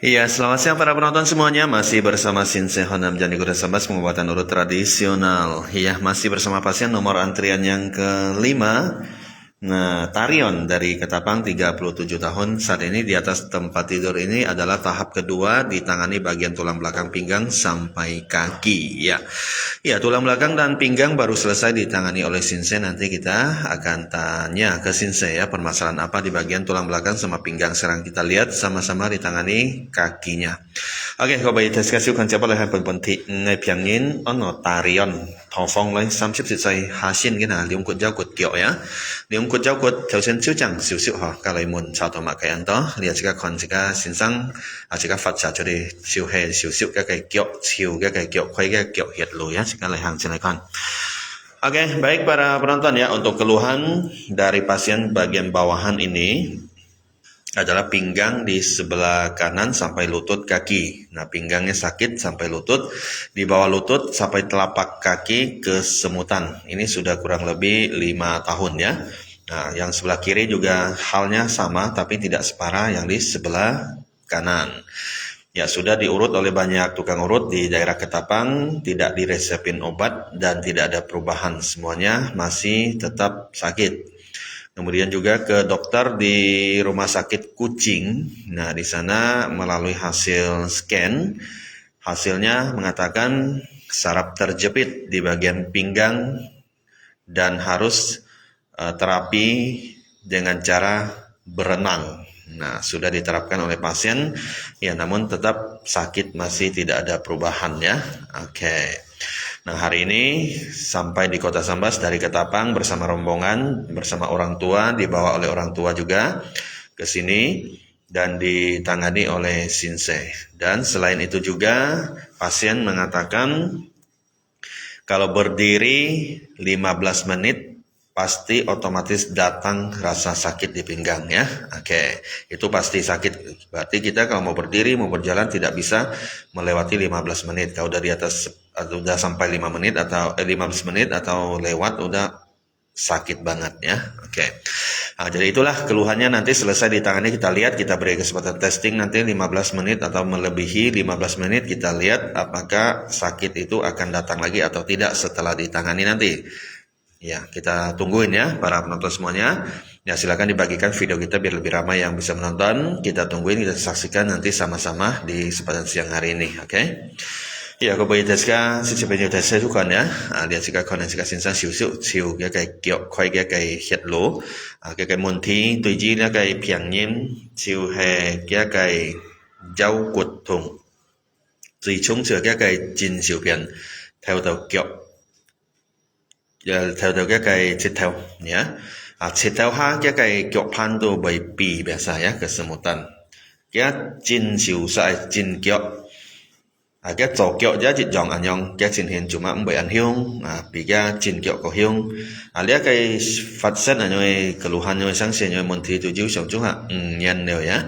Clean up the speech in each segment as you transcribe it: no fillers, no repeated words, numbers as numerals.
Iya, selamat siang para penonton semuanya. Masih bersama Shinsei Honam Jani Kuda Sambas pengobatan urut tradisional. Iya, masih bersama pasien nomor antrian yang kelima. Nah, Tarion dari Ketapang 37 tahun. Saat ini di atas tempat tidur ini adalah tahap kedua, ditangani bagian tulang belakang pinggang sampai kaki. Ya, tulang belakang dan pinggang baru selesai ditangani oleh Shinsei. Nanti kita akan tanya ke Shinsei ya, permasalahan apa di bagian tulang belakang sama pinggang. Sekarang kita lihat sama-sama ditangani kakinya. Oke, kau bayi tes kasih kan siapa lehan penting ngay piangin ono Tarion thong phong lên 30 giây hạ xin cái nào liung cột dao cột kiểu ya liung cột dao cột theo sen chiếu chẳng xíu xíu hả cái lấy muốn chào tao mà cái anh đó liệt cái con cái xin sang cái phát trả cho đi xíu hè xíu xíu cái kiểu xíu cái kiểu quay cái kiểu hiệt lùi ya cái lấy hàng trên này con. Oke, baik para penonton ya, untuk keluhan dari pasien bagian bawahan ini adalah pinggang di sebelah kanan sampai lutut kaki. Nah, pinggangnya sakit sampai lutut, di bawah lutut sampai telapak kaki kesemutan. Ini sudah kurang lebih 5 tahun ya. Nah, yang sebelah kiri juga halnya sama, tapi tidak separah yang di sebelah kanan. Ya, sudah diurut oleh banyak tukang urut di daerah Ketapang, tidak diresepin obat dan tidak ada perubahan. Semuanya masih tetap sakit. Kemudian juga ke dokter di Rumah Sakit Kucing. Nah, di sana melalui hasil scan, hasilnya mengatakan saraf terjepit di bagian pinggang dan harus terapi dengan cara berenang. Nah, sudah diterapkan oleh pasien, ya namun tetap sakit masih tidak ada perubahan ya. Oke. Nah, hari ini sampai di Kota Sambas dari Ketapang bersama rombongan, bersama orang tua, dibawa oleh orang tua juga ke sini dan ditangani oleh Shinsei. Dan selain itu juga pasien mengatakan kalau berdiri 15 menit pasti otomatis datang rasa sakit di pinggang ya. Oke, itu pasti sakit. Berarti kita kalau mau berdiri, mau berjalan tidak bisa melewati 15 menit. Kalau udah di atas udah sampai 5 menit atau 15 menit atau lewat udah sakit banget ya. Oke. Nah, jadi itulah keluhannya, nanti selesai ditangani kita lihat, kita beri kesempatan testing nanti 15 menit atau melebihi 15 menit kita lihat apakah sakit itu akan datang lagi atau tidak setelah ditangani nanti. Ya, kita tungguin ya para penonton semuanya. Ya, silakan dibagikan video kita biar lebih ramai yang bisa menonton. Kita tungguin, kita saksikan nanti sama-sama di kesempatan siang hari ini, oke? Ya, aku bagi tesnya, xin chào bây giờ thầy sẽ kan ya. Lihat jika kon jika sinsan siu siu siu cái kiểu khoai cái hiệt lỗ, cái môn thi tùy chi là cái phiền nhiễm siu hè cái dao cột thùng, tùy chúng sửa cái chín siu phiền theo tàu kiểu theo cái chết theo ya. Chết theo ha cái kiểu pan tu bởi bì biasa ya kesemutan. Cái chín siu sai chín kiểu. Cái tổ kiểu giá trị dòng ảnh nhong cái trình hiện cuma bởi ảnh hiung vì cái trình kiểu có hiung lihat cái phát sinh ở nơi keluhan nơi sáng sớm nơi môn thi tụi chú sống chúng ha nhân nhiều ya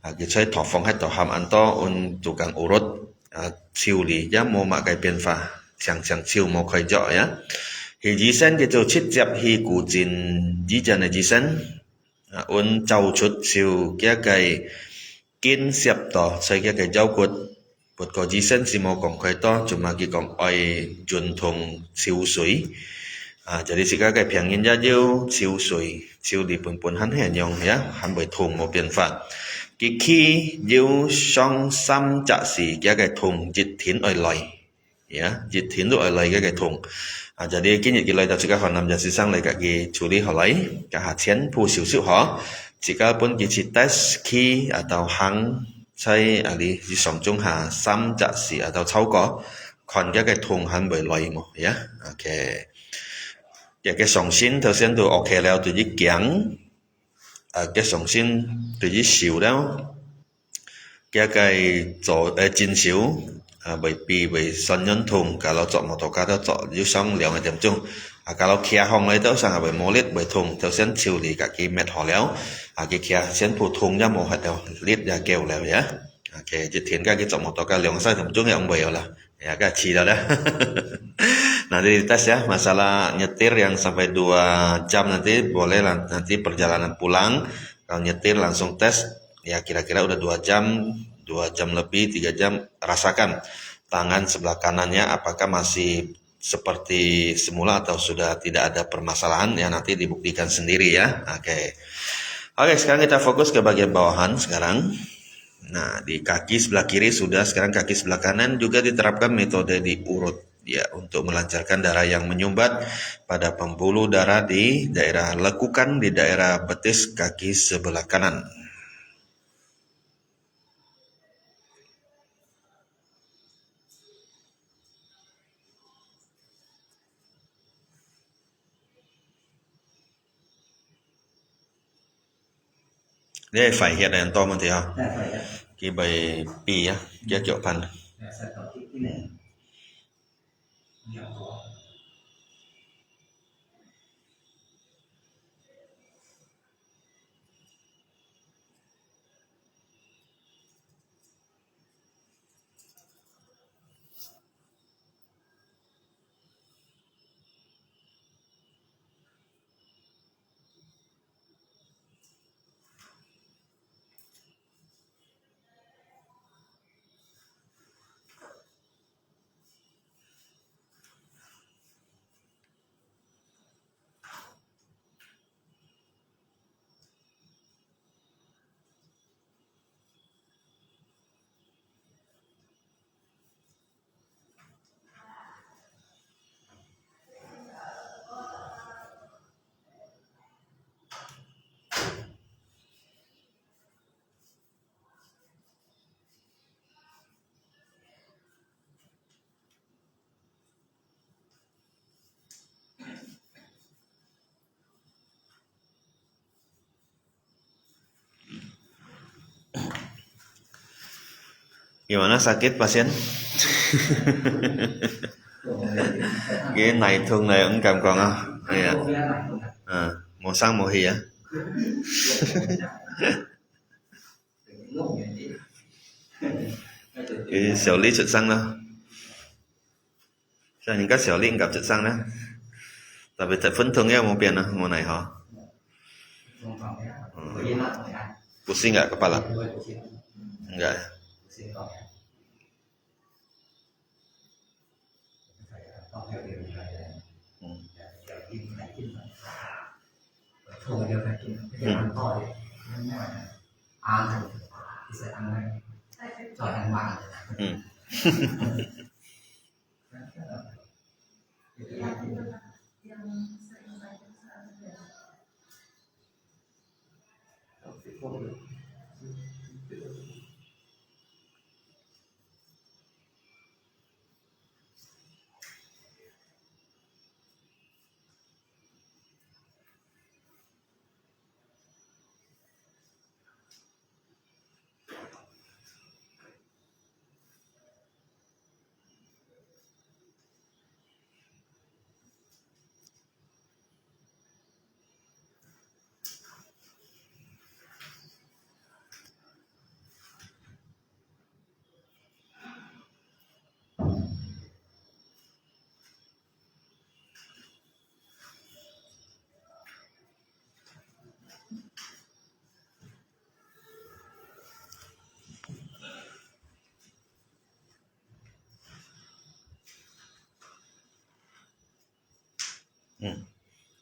cái chơi thọ phong hay thọ hàm ăn to tukang urut siêu lý giá mô mạ cái biên pha chẳng siêu mô khởi dọ ya thì dĩ sen cái chỗ chít dẹp hi cụ trình dĩ chân là dĩ sen trâu chút siêu cái kiến xếp tỏ xây cái dao cột bột có dĩ sen si mau còn khởi to cuma cái còn oi chuẩn thùng siêu suy jadi jika cái phiền nhân giá diêu siêu suy siêu đi pun hắn hẹn nhong ya hắn bởi thùng một biên pha cái khi diêu song sam chạ xì cái thùng dịch thiến oi lòi ya dịch thiến oi lòi cái thùng jadi kini kita lihat juga honam jasi sang lagi kaki curi halai ke hatian pu siu siu ho jika pun kita tes ki atau hang sai ali di song chung ha sam jasi atau chau có còn cái thùng hắn bởi lòi một ya ok cái song xin đầu tiên tu ok leo tu di kiang cái song xin tu di siu leo cái chỗ chín siu bởi vì sân nhân thùng cả lo chọn một tổ cá đó chọn dưới sông liều ngày điểm chung cả lo kia hong lấy tới sang bởi mô lít bởi thùng theo sen chiều thì cả cái mệt họ léo cái kia sen phụ thùng ra một hạt đều lít ra kêu léo nhá cái thiến cái chọn một tổ cá liều sai điểm chung ngày ông bèo là cái chi đó nanti dites ya masalah nyetir yang sampai 2 jam nanti boleh nanti perjalanan pulang kalau nyetir langsung tes ya kira-kira udah 2 jam 2 jam lebih, 3 jam, rasakan tangan sebelah kanannya apakah masih seperti semula atau sudah tidak ada permasalahan, ya nanti dibuktikan sendiri ya. Oke, sekarang kita fokus ke bagian bawahan sekarang. Nah, di kaki sebelah kiri sudah, sekarang kaki sebelah kanan juga diterapkan metode diurut ya untuk melancarkan darah yang menyumbat pada pembuluh darah di daerah lekukan di daerah betis kaki sebelah kanan. Đây phải hiện đèn to một tí không? Cái bầy pi á, kia kiểu phần. Gimana sakit pasien? Cái này thương này cũng cầm còn không? Dạ. Màu xanh màu hì á. Cái xử lý trực xăng đâu? Cho những cái xử lý gặp trực xăng đó. Tại vì phấn thương ya mau pian mau này hả? Pusing nggak kepala? Enggak.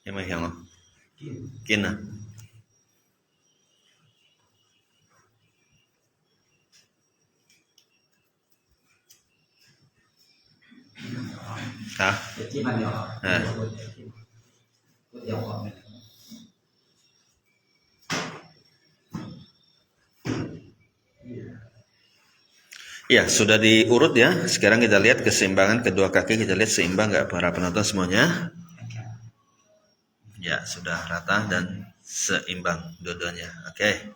Em mày hiểu không? Kiên à? Hả? Ya, sudah diurut ya. Sekarang kita lihat keseimbangan kedua kaki. Kita lihat seimbang nggak para penonton semuanya? Ya, sudah rata dan seimbang dua-duanya. Oke.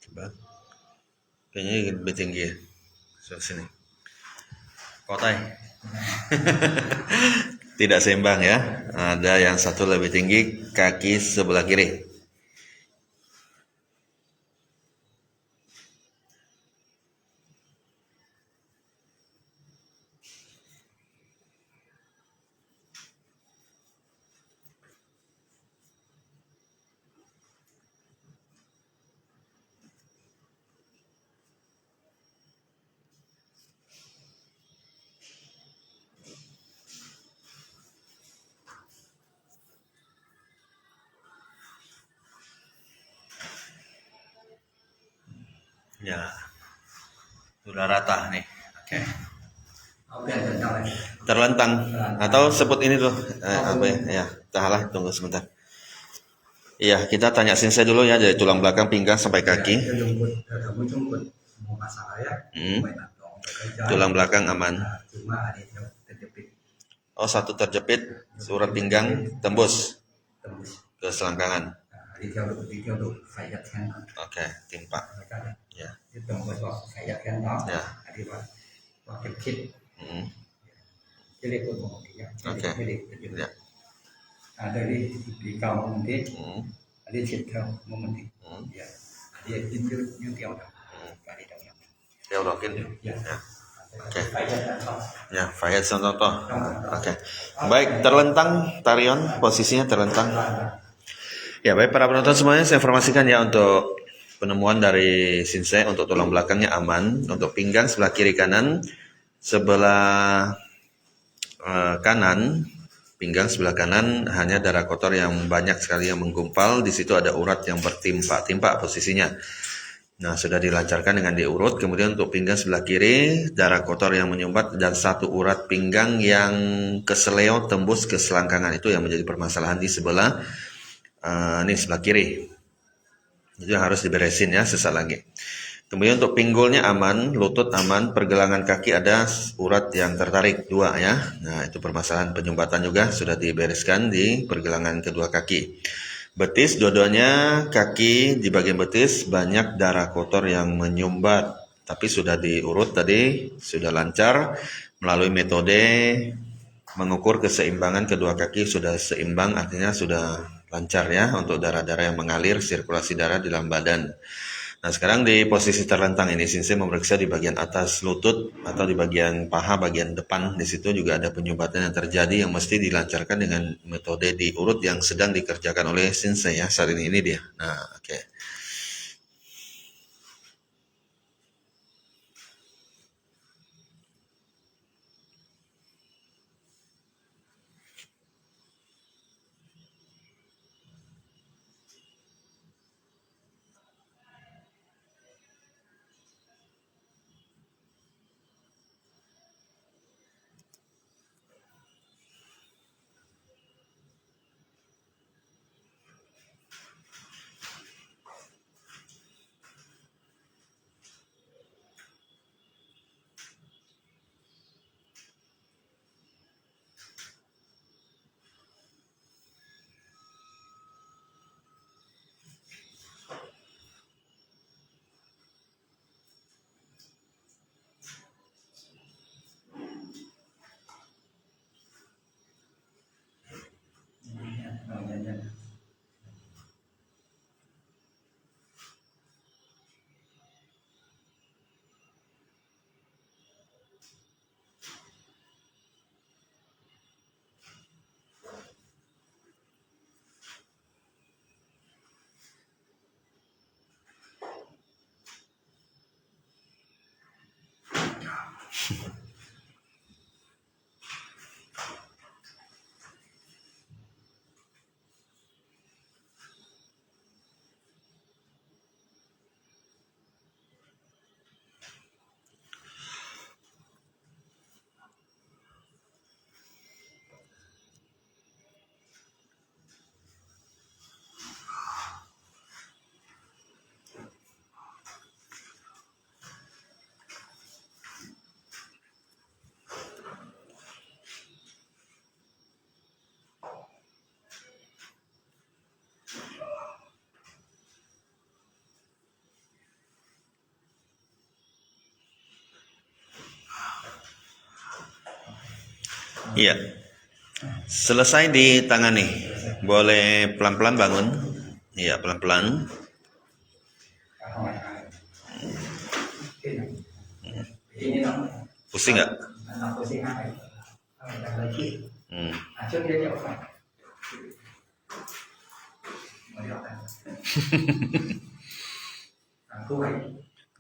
Coba. Kayaknya lebih tinggi ya. Sini. Kotai. Tidak seimbang ya. Ada yang satu lebih tinggi, kaki sebelah kiri. Ya, sudah rata nih. Oke. Oke, tercapai. Terlentang atau sebut ini tuh apa ya? Ya, tahanlah, tunggu sebentar. Iya, kita tanya Sensei dulu ya, dari tulang belakang, pinggang sampai kaki. Ya, kamu jemput semua masalah ya. Tulang belakang aman. Cuma ada yang terjepit. Oh, satu terjepit, urat pinggang tembus Tembus. ke selangkangan. Đi theo độ phải đặt khen đó. Oke, timpa. Ya. Cái tembus vào phải đặt khen đó. Ya. Đi vào cái kit. Cái này cũng một cái. Oke. Ya. Dari di kaum nanti. Ada kit theo một mình. Ya. Dia itu yang theo đó. Phải đi đâu nhỉ? Theo đókin. Ya. Oke. Ya, Fayad contoh. Oke. Baik, terlentang tarion, posisinya terlentang. Ya, baik para penonton semuanya, saya informasikan ya untuk penemuan dari Sensei untuk tulang belakangnya aman, untuk pinggang sebelah kiri kanan, sebelah kanan, pinggang sebelah kanan hanya darah kotor yang banyak sekali yang menggumpal, di situ ada urat yang bertimpa posisinya. Nah, sudah dilancarkan dengan diurut. Kemudian untuk pinggang sebelah kiri, darah kotor yang menyumbat dan satu urat pinggang yang keseleo tembus ke selangkangan, itu yang menjadi permasalahan di sebelah sebelah kiri. Itu yang harus diberesin ya sesaat lagi. Kemudian untuk pinggulnya aman, lutut aman, pergelangan kaki ada urat yang tertarik 2 ya. Nah, itu permasalahan penyumbatan juga sudah dibereskan di pergelangan kedua kaki. Betis, dua-duanya kaki di bagian betis banyak darah kotor yang menyumbat, tapi sudah diurut tadi, sudah lancar melalui metode mengukur keseimbangan kedua kaki, sudah seimbang, artinya sudah lancar ya untuk darah-darah yang mengalir, sirkulasi darah di dalam badan. Nah, sekarang di posisi terlentang ini Sensei memeriksa di bagian atas lutut atau di bagian paha bagian depan. Di situ juga ada penyumbatan yang terjadi yang mesti dilancarkan dengan metode diurut yang sedang dikerjakan oleh Sensei ya. Saat ini dia. Nah, oke. Iya. Selesai ditangani. Boleh pelan-pelan bangun. Iya, pelan-pelan. Pusing nggak?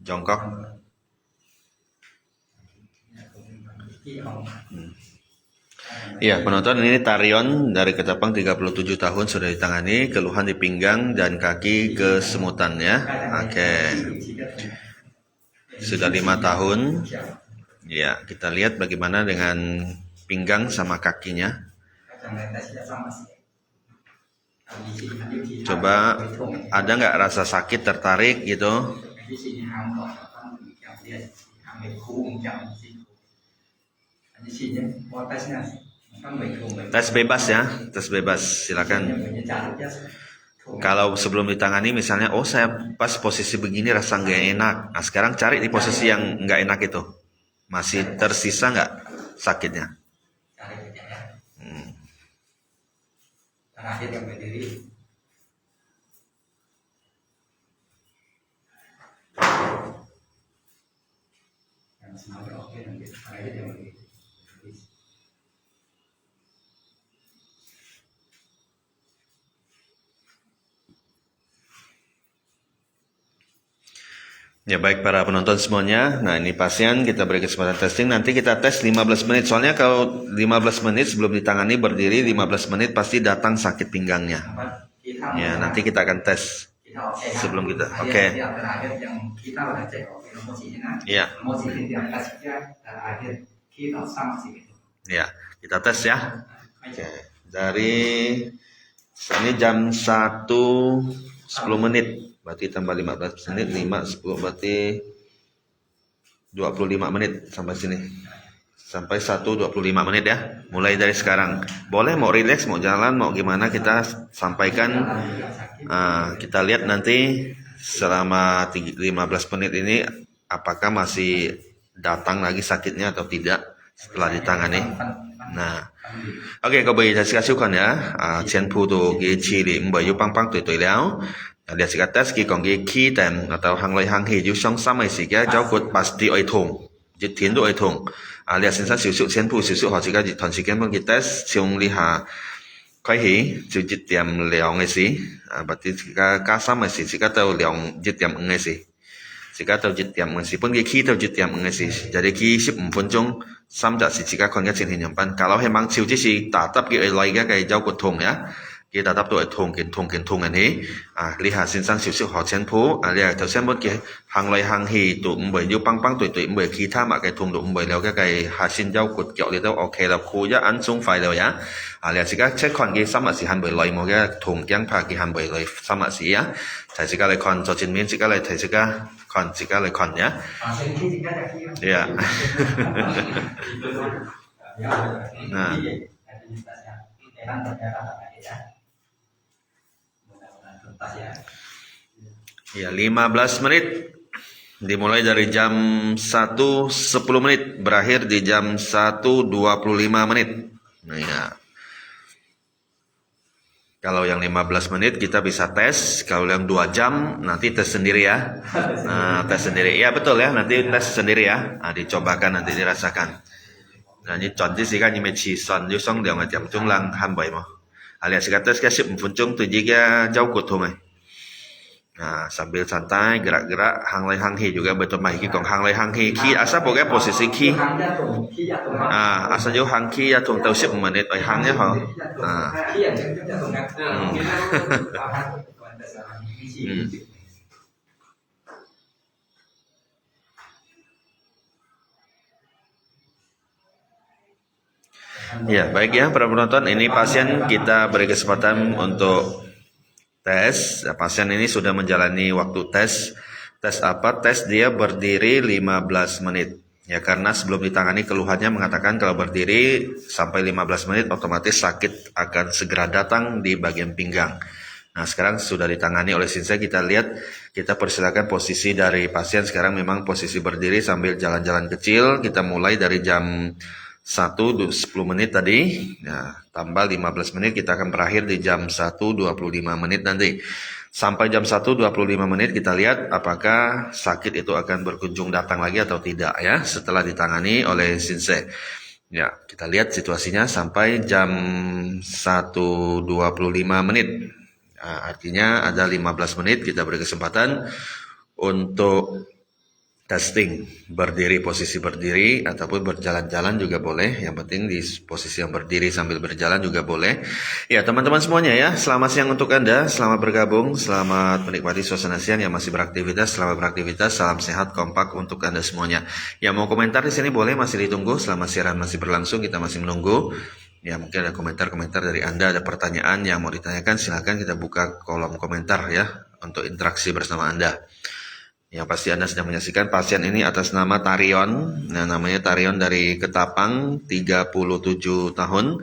Jongkok. Iya, penonton, ini tarion dari Ketapang 37 tahun sudah ditangani, keluhan di pinggang dan kaki kesemutan ya. Oke. sudah 5 tahun. 像 Ya, kita lihat bagaimana dengan pinggang sama kakinya. 将来但是要上马鞋。Coba ada nggak rasa sakit, tertarik gitu? Tes bebas ya, tes bebas, silakan. Kalau sebelum ditangani misalnya, oh saya pas posisi begini rasa nggak enak. Nah sekarang cari di posisi yang nggak enak itu. Masih tersisa nggak sakitnya? Terakhir yang berdiri. Yang semua beroke nanti terakhir yang berdiri. Ya baik para penonton semuanya. Nah ini pasien kita beri kesempatan testing. Nanti kita tes 15 menit. Soalnya kalau 15 menit sebelum ditangani berdiri 15 menit pasti datang sakit pinggangnya. Ya nanti kita akan tes sebelum kita. Oke. Ya. Ya kita tes ya. Oke. Dari ini jam 1 10 menit. Berarti tambah 15 menit, 5, 10, berarti 25 menit sampai sini. Sampai 1:25 menit ya. Mulai dari sekarang. Boleh mau relax, mau jalan, mau gimana kita sampaikan. Kita lihat nanti selama 15 menit ini apakah masih datang lagi sakitnya atau tidak setelah ditangani. Nah, oke, có bị thầy siêu còn nhá. Trên phu đồ cái chi điểm bởi yêu băng băng tuổi léo. Dia sikat tes ki kong ki ki dan atau hang lai hang hi yu song samai si ga giao cột pasti oi thùng dịch thiến độ oi thùng dia sinh sát sử trên phu sử dụng họ chỉ ga dịch thuần si kem băng ki tes chung li hà khai hi chịu dịch tiệm liao ngay si berarti ka samai si ga tàu liao dịch tiệm ngay si ga tàu dịch tiệm ngay si pun ki ki tàu dịch tiệm ngay si jadi ki 15 分鐘三隻是ga kon ga trên hình nhầm ban kalau memang chịu chỉ si ta tập ki oi lai ga cái giao cột thùng ya kita dapat tuh thùng ini lihat sinsang siu họ chen phú lihat thầu xem bên kia hàng loài hàng hì tụ bởi như băng băng tuổi bởi khi tham cái thùng tụ bởi leo cái hà xin giao cột kẹo thì đâu ok là khu giá ăn xuống phải rồi nhá lihat sih check con cái sama si han bởi loài một cái thùng giang pha cái han bởi loài sama si ya thầy sih lại con cho trên miếng sih lại thầy sih con sih lại con nhá ya nah ya 15 menit dimulai dari jam 1:10 menit berakhir di jam 1:25 menit. Nah ya. Kalau yang 15 menit kita bisa tes, kalau yang 2 jam nanti tes sendiri ya. Nah, tes sendiri. Ya betul ya, nanti tes sendiri ya. Dicobakan nanti dirasakan. Nah, ini contoh sih kan ini chỉ son như xong đều mà chậm chung lăng 27 mà. Alias kata cái 15 phút tu jika jauh cột thôi. Nah, sambil santai gerak-gerak hang lai hang hi juga bertambah ki kong hang lai hang hi ki asal pokoknya posisi ki. Asal jauh hang ki ya tung tau 10 menit oi hang ya hả. Ya, baik ya para penonton, ini pasien kita beri kesempatan untuk tes. Pasien ini sudah menjalani waktu tes. Tes apa? Tes dia berdiri 15 menit. Ya karena sebelum ditangani keluhannya mengatakan kalau berdiri sampai 15 menit otomatis sakit akan segera datang di bagian pinggang. Nah sekarang sudah ditangani oleh Sinsei, kita lihat, kita persilakan posisi dari pasien sekarang memang posisi berdiri sambil jalan-jalan kecil. Kita mulai dari jam 1:10 menit tadi, nah, tambah 15 menit kita akan berakhir di jam 1:25 menit nanti. Sampai jam 1:25 menit kita lihat apakah sakit itu akan berkunjung datang lagi atau tidak ya setelah ditangani oleh Sinsei. Ya, kita lihat situasinya sampai jam 1:25 menit. Nah, artinya ada 15 menit kita beri kesempatan untuk testing, berdiri, posisi berdiri ataupun berjalan-jalan juga boleh. Yang penting di posisi yang berdiri sambil berjalan juga boleh. Ya teman-teman semuanya ya, selamat siang untuk Anda, selamat bergabung, selamat menikmati suasana siang yang masih beraktivitas, selamat beraktivitas, salam sehat kompak untuk Anda semuanya. Yang mau komentar di sini boleh, masih ditunggu selama siaran masih berlangsung, kita masih menunggu. Ya mungkin ada komentar-komentar dari Anda, ada pertanyaan yang mau ditanyakan, silakan kita buka kolom komentar ya untuk interaksi bersama Anda. Yang pasti Anda sedang menyaksikan pasien ini atas nama Tarion. Nah, namanya Tarion dari Ketapang, 37 tahun.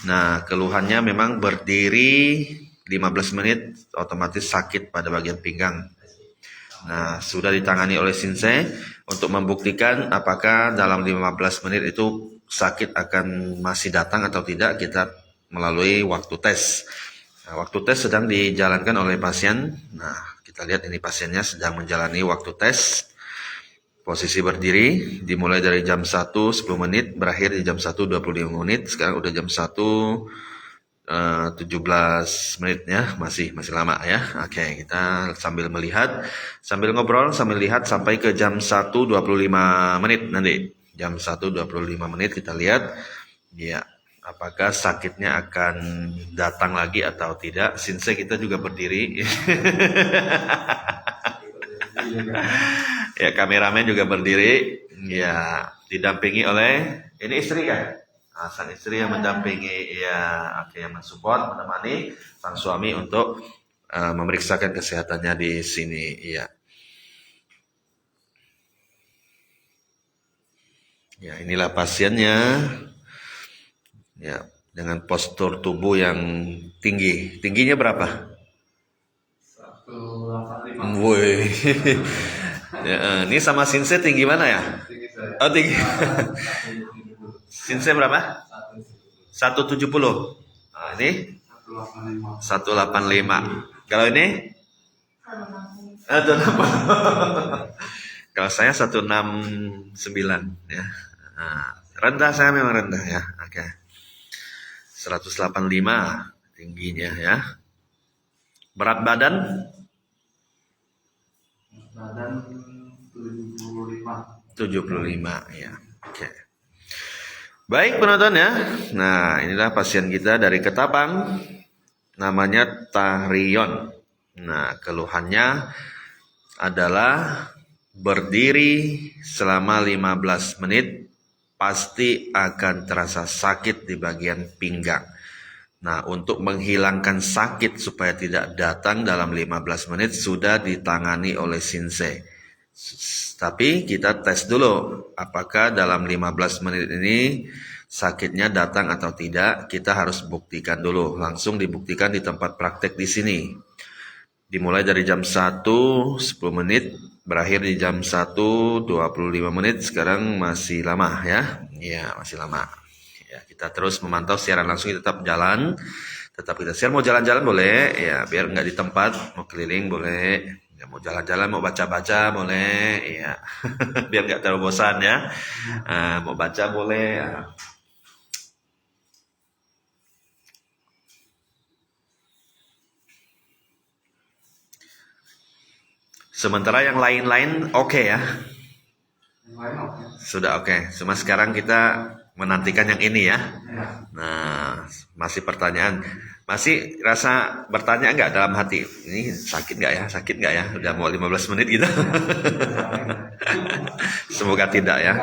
Nah, keluhannya memang berdiri 15 menit otomatis sakit pada bagian pinggang. Nah, sudah ditangani oleh Sinse untuk membuktikan apakah dalam 15 menit itu sakit akan masih datang atau tidak, kita melalui waktu tes. Nah, waktu tes sedang dijalankan oleh pasien. Nah, kita lihat ini pasiennya sedang menjalani waktu tes. Posisi berdiri dimulai dari jam 1 10 menit, berakhir di jam 1 25 menit. Sekarang udah jam 1 17 menit ya, masih lama ya. Oke, kita sambil melihat, sambil ngobrol, sambil lihat sampai ke jam 1 25 menit nanti. Jam 1 25 menit kita lihat ya, apakah sakitnya akan datang lagi atau tidak. Sinse kita juga berdiri. Ya, kameramen juga berdiri. Ya, didampingi oleh ini istri kan? Sang istri yang mendampingi, ya, oke, yang mensupport, menemani sang suami untuk memeriksakan kesehatannya di sini. Ya. Ya, inilah pasiennya. Ya, dengan postur tubuh yang tinggi. Tingginya berapa? 185. Woi. Ya, ini sama Sinse tinggi mana ya? Oh, tinggi. Sinse berapa? 170. Nah, ini 185. Kalau ini? 160. Kalau saya 169 ya. Nah, rendah, saya memang rendah ya. Oke. 185 tingginya ya. Berat badan? Badan 75. 75 ya. Oke. Baik penonton ya. Nah, inilah pasien kita dari Ketapang. Namanya Tarion. Nah, keluhannya adalah berdiri selama 15 menit pasti akan terasa sakit di bagian pinggang. Nah, untuk menghilangkan sakit supaya tidak datang dalam 15 menit sudah ditangani oleh Sinse. Tapi kita tes dulu apakah dalam 15 menit ini sakitnya datang atau tidak. Kita harus buktikan dulu, langsung dibuktikan di tempat praktek di sini. Dimulai dari jam 1 10 menit, berakhir di jam 1 25 menit. Sekarang masih lama ya. Ya, masih lama. Ya, kita terus memantau siaran langsung, tetap jalan. Tetap kita share, mau jalan-jalan boleh ya, biar nggak di tempat, mau keliling boleh. Ya, mau jalan-jalan, mau baca-baca boleh ya. Biar nggak terlalu bosan ya. Mau baca boleh ya. Sementara yang lain-lain oke ya. Sudah oke. Cuma sekarang kita menantikan yang ini ya. Nah, masih pertanyaan. Masih rasa bertanya nggak dalam hati? Ini sakit nggak ya? Sakit nggak ya? Udah mau 15 menit gitu. Semoga tidak ya.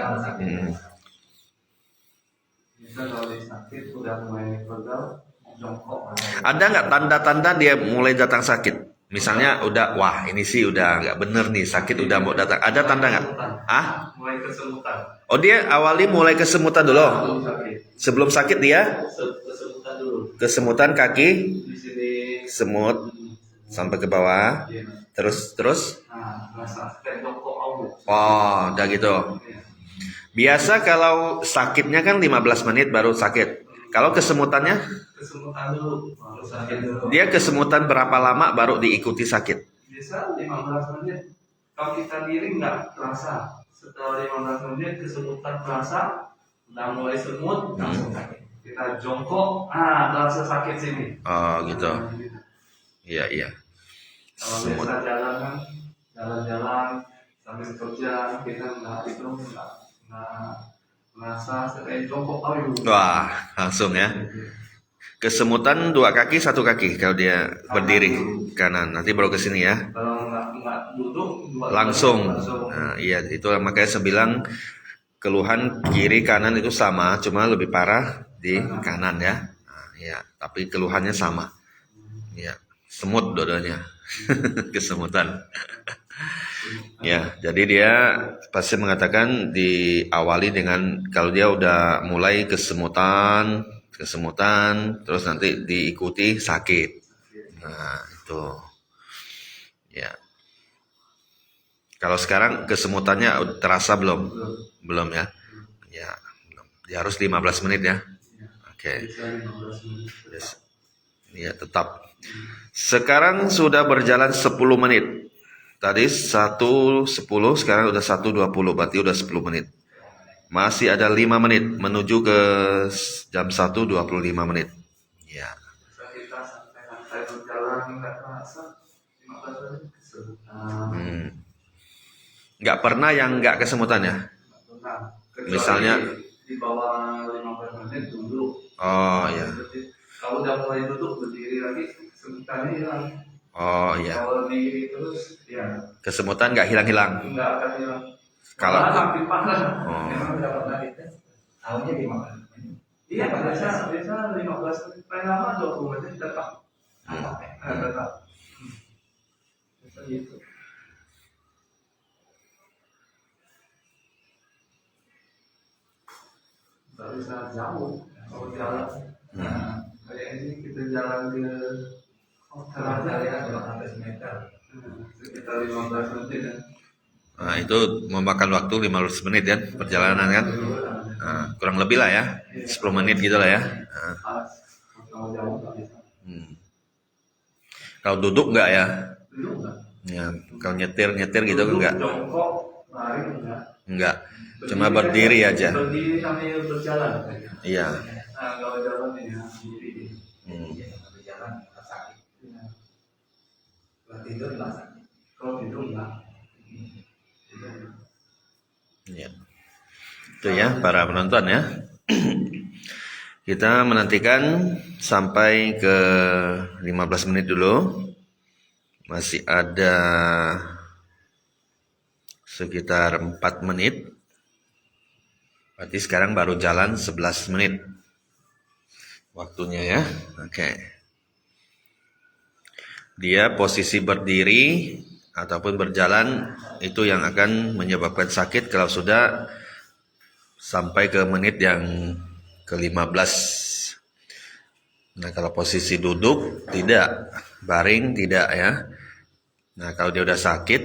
Ada nggak tanda-tanda dia mulai datang sakit? Misalnya udah, wah ini sih udah nggak bener nih, sakit udah mau datang. Ada tanda nggak? Ah? Mulai kesemutan. Oh, dia awali mulai kesemutan dulu. Sebelum sakit dia? Kesemutan dulu. Kesemutan kaki, Di sini. semut sampai ke bawah. Terus. Nah, rasa kayak jongkok awuk. Oh, udah gitu. Biasa kalau sakitnya kan 15 menit baru sakit. Kalau kesemutannya? Kesemutan dulu, baru sakit dulu. Dia kesemutan berapa lama baru diikuti sakit? Biasa 15 menit. Kalau kita diri nggak terasa. Setelah 15 menit kesemutan terasa, udah mulai semut, langsung sakit. Kita jongkok, terasa sakit sini. Oh, gitu. Nah, gitu. Iya. Kalau Semut. biasa jalan kan, jalan-jalan sambil kerja kita nggak merasa sering jongkok ayo. Wah, langsung ya. Kesemutan 2 kaki 1 kaki kalau dia berdiri kanan. Nanti baru ke sini ya. Kalau nggak duduk Langsung. Nah, iya itu makanya saya bilang keluhan kiri kanan itu sama, cuma lebih parah di kanan ya. Nah, iya, tapi keluhannya sama. Iya, semut dua-duanya. Kesemutan. Ya, jadi dia pasti mengatakan diawali dengan kalau dia udah mulai kesemutan, terus nanti diikuti sakit. Nah, itu. Ya. Kalau sekarang kesemutannya terasa belum? Belum ya? Ya, belum. Dia harus 15 menit ya. Oke. bisa 15 menit. Yes. Ya, tetap. Sekarang sudah berjalan 10 menit. Tadi 1:10, sekarang udah 1:20, berarti udah 10 menit. Masih ada 5 menit menuju ke jam 1:25 menit. Ya. Bisa kita santai-santai berjalan nggak terasa 15 menit kesemutan. Nggak pernah yang nggak kesemutan ya? Nah, kecuali Misalnya? di bawah 15 menit duduk. Oh ya. Kalau udah mulai duduk berdiri lagi kesemutannya hilang. Oh iya. Kalau diri terus ya Kesemutan nggak hilang-hilang. nggak akan hilang. Kalau Malah makin parah. Oh. Memang udah pernah dites tahunnya 15 menit. Iya biasa 15 menit paling lama 20 menit tetap. Tetap. Biasa gitu. Nggak bisa jauh kalau jalan. Nah, kayak ini kita jalan ke hotel aja Kali ya. kan 200 meter. Sekitar 15 menit ya. Nah, itu memakan waktu 15 menit kan perjalanan kan? Nah, kurang lebih lah ya, 10 menit gitu lah ya. Nah, Pas kalau jauh nggak bisa. kalau duduk nggak ya? Dulu nggak. Ya, kalau nyetir gitu Duduk, enggak? jongkok, lari enggak. Enggak. Cuma berdiri aja. Berdiri sambil berjalan. Iya. Nah, kalau jalan ya berdiri. Iya, kalau berjalan nggak sakit. Ya. Kalau tidur nggak sakit. Kalau tidur enggak. Ya. Itu ya para penonton ya. Kita menantikan sampai ke 15 menit dulu. Masih ada sekitar 4 menit. Berarti sekarang baru jalan 11 menit. Waktunya ya. Oke. Dia posisi berdiri ataupun berjalan itu yang akan menyebabkan sakit kalau sudah sampai ke menit yang ke-15. Nah, kalau posisi duduk tidak, baring tidak ya. Nah, kalau dia udah sakit,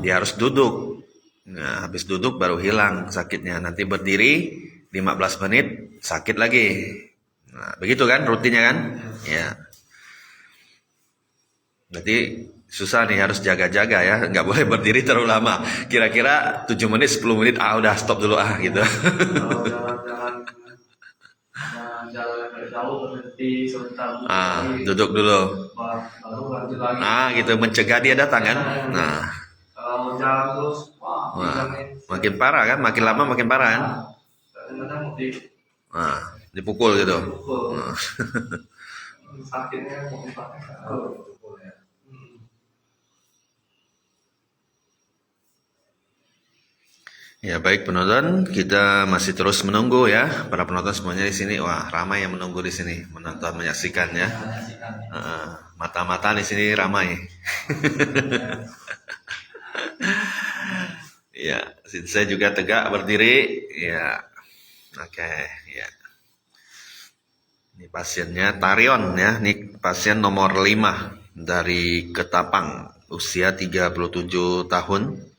dia harus duduk. Nah, habis duduk baru hilang sakitnya. Nanti berdiri 15 menit sakit lagi. Nah, begitu kan rutinnya kan? Ya. Berarti susah nih, harus jaga-jaga ya, nggak boleh berdiri terlalu lama. Kira-kira 7 menit, 10 menit, udah stop dulu gitu. Kalau jalan agak jauh berhenti sebentar. Duduk dulu. Baru lanjut lagi. Gitu, mencegah dia datang kan. Nah, Kalau jalan terus, wah, makin parah kan, makin lama makin parah kan. kadang-kadang mau Dipukul gitu. dipukul. Sakitnya mau dipakai. Ya baik penonton, kita masih terus menunggu ya para penonton semuanya di sini. Wah ramai yang menunggu di sini menonton menyaksikan ya. Mata-mata di sini ramai. Ya, saya juga tegak berdiri. Ya, oke ya. Ini pasiennya Tarion ya. Ini pasien nomor 5 dari Ketapang, usia 37 tahun.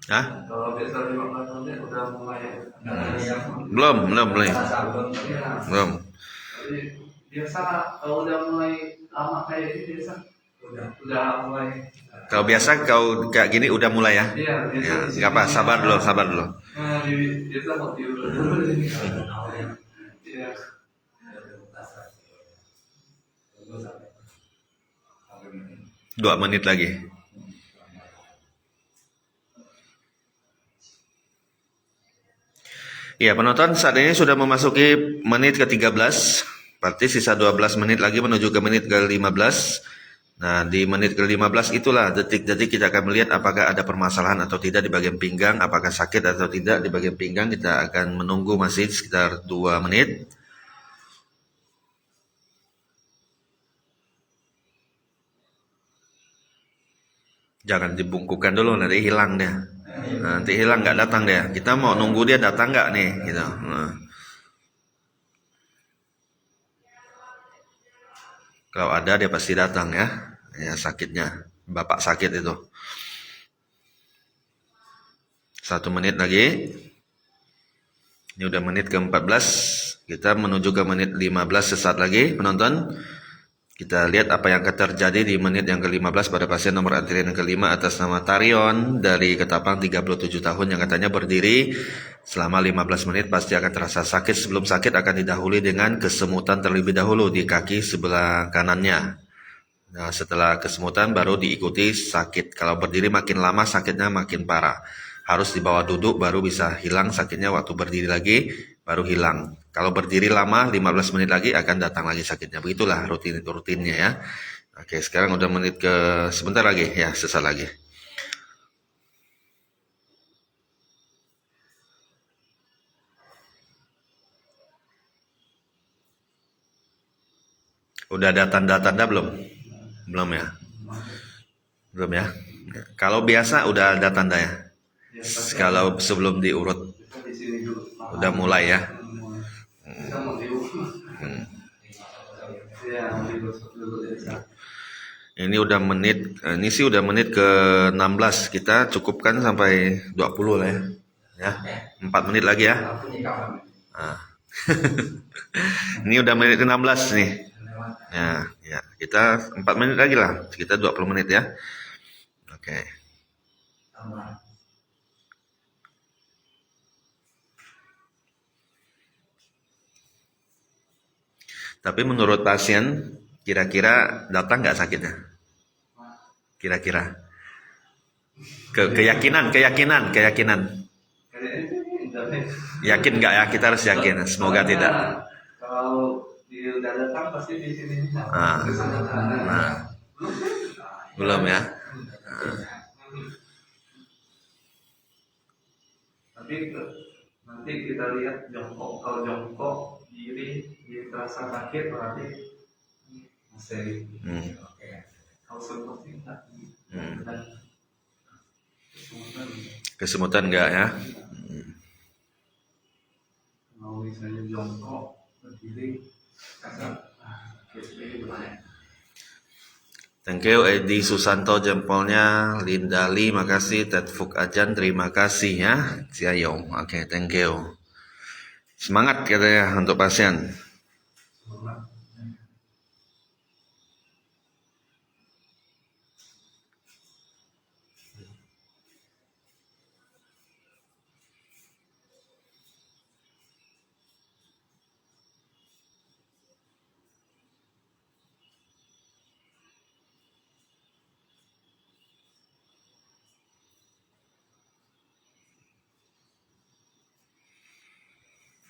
Hah? Kalau biasa 15 menit udah mulai. Belum. Iya. Belum. Jadi biasa kalau udah mulai lama kayak ini biasa udah mulai. Kalau biasa kau kayak gini udah mulai ya? Iya, biasa. Ya, nggak apa, sabar dulu. Biasa mau tidur dulu. Iya. Tunggu sampai menit. 2 menit lagi. Ya, penonton saat ini sudah memasuki menit ke-13. Berarti sisa 12 menit lagi menuju ke menit ke-15. Nah, di menit ke-15 itulah detik-detik kita akan melihat apakah ada permasalahan atau tidak di bagian pinggang, apakah sakit atau tidak di bagian pinggang. Kita akan menunggu masih sekitar 2 menit. Jangan dibungkukan dulu, nanti hilang dia. Nanti hilang, nggak datang dia. Kita mau nunggu dia datang nggak nih, gitu. Nah. Kalau ada dia pasti datang ya. Ya sakitnya, bapak sakit itu. 1 menit lagi. Ini udah menit ke-14. Kita menuju ke menit 15 sesaat lagi, penonton. Kita lihat apa yang akan terjadi di menit yang ke-15 pada pasien nomor antrian yang ke-5 atas nama Tarion dari Ketapang 37 tahun yang katanya berdiri selama 15 menit pasti akan terasa sakit. Sebelum sakit akan didahului dengan kesemutan terlebih dahulu di kaki sebelah kanannya. Nah, setelah kesemutan baru diikuti sakit. Kalau berdiri makin lama sakitnya makin parah. Harus dibawa duduk baru bisa hilang sakitnya, waktu berdiri lagi baru hilang. Kalau berdiri lama 15 menit lagi akan datang lagi sakitnya. Begitulah rutinnya ya. Oke, sekarang udah menit ke sebentar lagi ya, sesaat lagi. Udah ada tanda-tanda belum? Belum ya? Belum ya? Kalau biasa udah ada tanda ya? Kalau sebelum diurut Kita di sini dulu. udah mulai ya? Kita mau diurut. Ya, mau diurut dulu ya. Ini udah menit, ini sih udah menit ke-16. Kita cukupkan sampai 20 lah ya. Ya, 4 menit lagi ya. Punya kawan. Nah. Ini udah menit ke-16 nih. Ya, kita 4 menit lagi lah. Kita 20 menit ya. Oke. Tambah. Tapi menurut pasien, kira-kira datang nggak sakitnya? Kira-kira? Keyakinan. Kayaknya ini internet. Yakin nggak ya? Kita harus yakin. Semoga tidak. Kalau dia udah datang pasti di sini. Ah. Nah, belum ya? Tapi nanti kita lihat jongkok. Kalau jongkok diri dia terasa sakit berarti masih. Oke. Kalau seperti enggak. Dan kesemutan. Kesemutan nggak ya? Kalau misalnya jongkok berdiri kasar. Jadi banyak. Thank you Edi Susanto jempolnya, Lindali makasih, Ted Fuk Ajan terima kasih ya, Ciayong. Oke, thank you. Semangat katanya untuk pasien.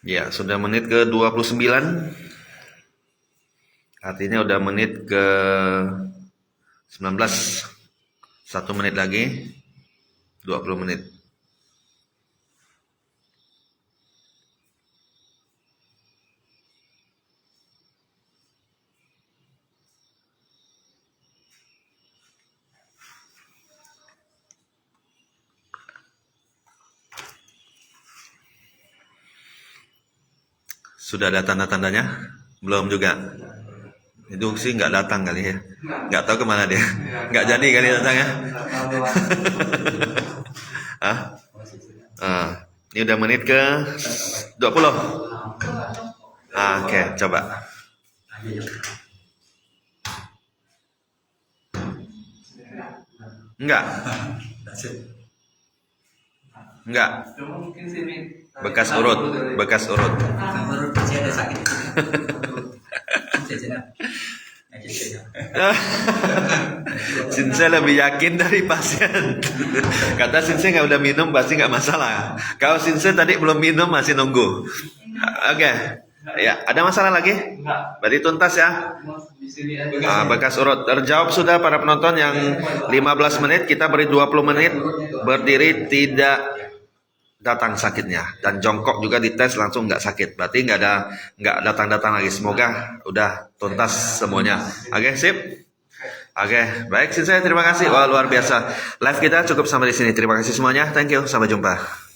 Ya, sudah menit ke-29. Artinya udah menit ke-19. 1 menit lagi. 20 menit. Sudah ada tanda-tandanya? Belum juga. Itu sih nggak datang kali ya. Nggak tahu kemana dia. Nggak jadi kali datang ya. Ah? Ini udah menit ke 20. Oke, coba. Enggak. Enggak. Cuma mungkin sini Bekas urut. Menurut saya ada sakit. Sinse lebih yakin dari pasien. Kata Sinse nggak udah minum pasti nggak masalah. Kalau Sinse tadi belum minum masih nunggu. Oke. Ya, ada masalah lagi? Enggak. Berarti tuntas ya. Mas, di sini aja. Bekas urut. Terjawab sudah para penonton yang 15 menit. Kita beri 20 menit. Berdiri tidak datang sakitnya. Dan jongkok juga dites langsung nggak sakit. Berarti nggak datang-datang lagi. Semoga udah tuntas semuanya. Oke, sip. Oke, baik sih saya terima kasih. Wah, luar biasa. Live kita cukup sampai di sini. Terima kasih semuanya. Thank you. Sampai jumpa.